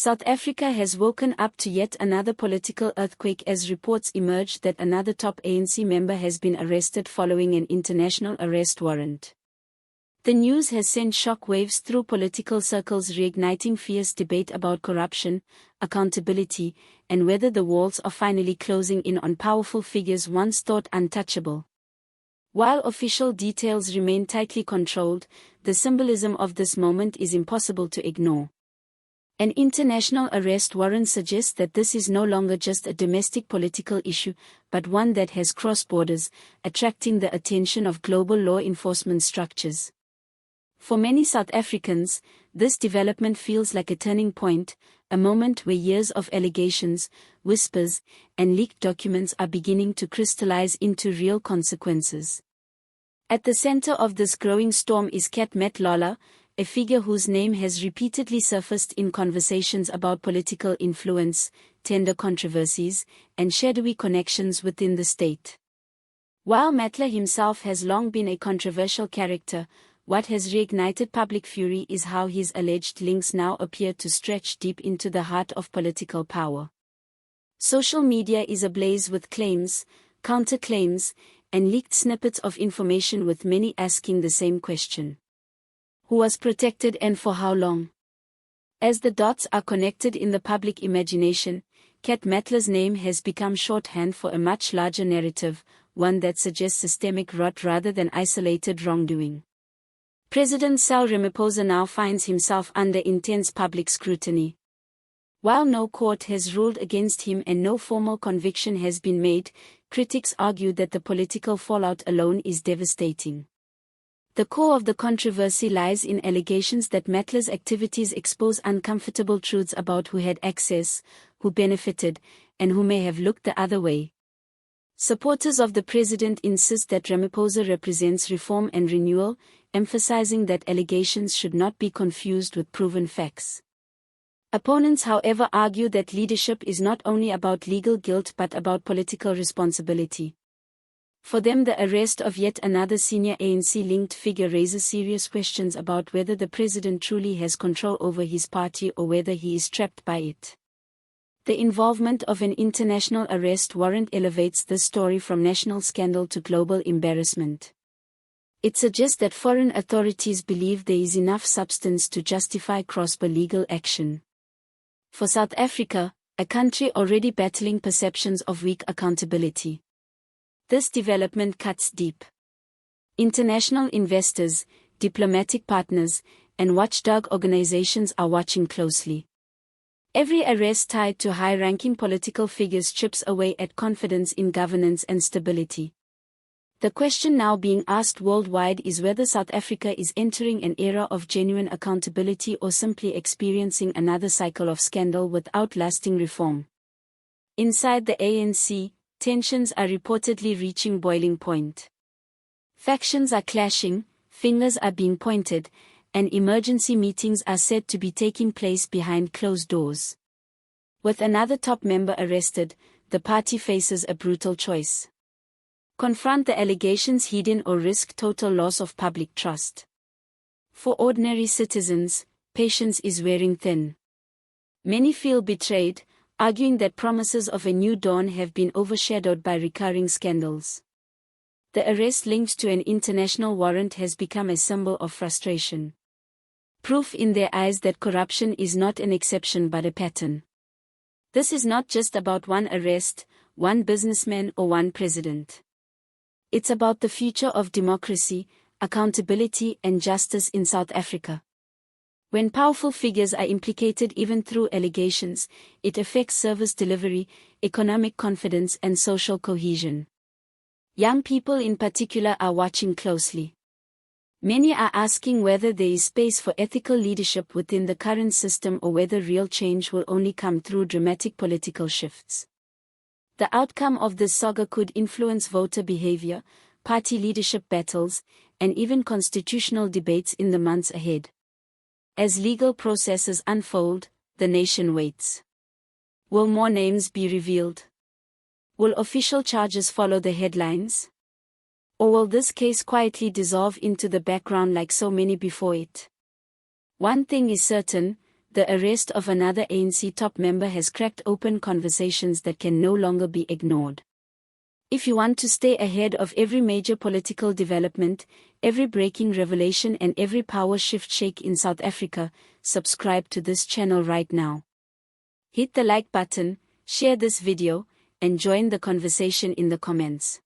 South Africa has woken up to yet another political earthquake as reports emerge that another top ANC member has been arrested following an international arrest warrant. The news has sent shockwaves through political circles, reigniting fierce debate about corruption, accountability, and whether the walls are finally closing in on powerful figures once thought untouchable. While official details remain tightly controlled, the symbolism of this moment is impossible to ignore. An international arrest warrant suggests that this is no longer just a domestic political issue, but one that has crossed borders, attracting the attention of global law enforcement structures. For many South Africans, this development feels like a turning point, a moment where years of allegations, whispers, and leaked documents are beginning to crystallize into real consequences. At the center of this growing storm is Cat Matlala, a figure whose name has repeatedly surfaced in conversations about political influence, tender controversies, and shadowy connections within the state. While Matlala himself has long been a controversial character, what has reignited public fury is how his alleged links now appear to stretch deep into the heart of political power. Social media is ablaze with claims, counterclaims, and leaked snippets of information, with many asking the same question. Who was protected and for how long? As the dots are connected in the public imagination, Cat Matlala's name has become shorthand for a much larger narrative, one that suggests systemic rot rather than isolated wrongdoing. President Cyril Ramaphosa now finds himself under intense public scrutiny. While no court has ruled against him and no formal conviction has been made, critics argue that the political fallout alone is devastating. The core of the controversy lies in allegations that Matlala's activities expose uncomfortable truths about who had access, who benefited, and who may have looked the other way. Supporters of the president insist that Ramaphosa represents reform and renewal, emphasizing that allegations should not be confused with proven facts. Opponents, however, argue that leadership is not only about legal guilt but about political responsibility. For them, the arrest of yet another senior ANC-linked figure raises serious questions about whether the president truly has control over his party or whether he is trapped by it. The involvement of an international arrest warrant elevates this story from national scandal to global embarrassment. It suggests that foreign authorities believe there is enough substance to justify cross-border legal action. For South Africa, a country already battling perceptions of weak accountability, this development cuts deep. International investors, diplomatic partners, and watchdog organizations are watching closely. Every arrest tied to high-ranking political figures chips away at confidence in governance and stability. The question now being asked worldwide is whether South Africa is entering an era of genuine accountability or simply experiencing another cycle of scandal without lasting reform. Inside the ANC, tensions are reportedly reaching boiling point. Factions are clashing, fingers are being pointed, and emergency meetings are said to be taking place behind closed doors. With another top member arrested, the party faces a brutal choice. Confront the allegations hidden or risk total loss of public trust. For ordinary citizens, patience is wearing thin. Many feel betrayed, arguing that promises of a new dawn have been overshadowed by recurring scandals. The arrest linked to an international warrant has become a symbol of frustration. Proof in their eyes that corruption is not an exception but a pattern. This is not just about one arrest, one businessman or one president. It's about the future of democracy, accountability and justice in South Africa. When powerful figures are implicated even through allegations, it affects service delivery, economic confidence and social cohesion. Young people in particular are watching closely. Many are asking whether there is space for ethical leadership within the current system or whether real change will only come through dramatic political shifts. The outcome of this saga could influence voter behavior, party leadership battles, and even constitutional debates in the months ahead. As legal processes unfold, the nation waits. Will more names be revealed? Will official charges follow the headlines? Or will this case quietly dissolve into the background like so many before it? One thing is certain, the arrest of another ANC top member has cracked open conversations that can no longer be ignored. If you want to stay ahead of every major political development, every breaking revelation and every power shift shake in South Africa, subscribe to this channel right now. Hit the like button, share this video, and join the conversation in the comments.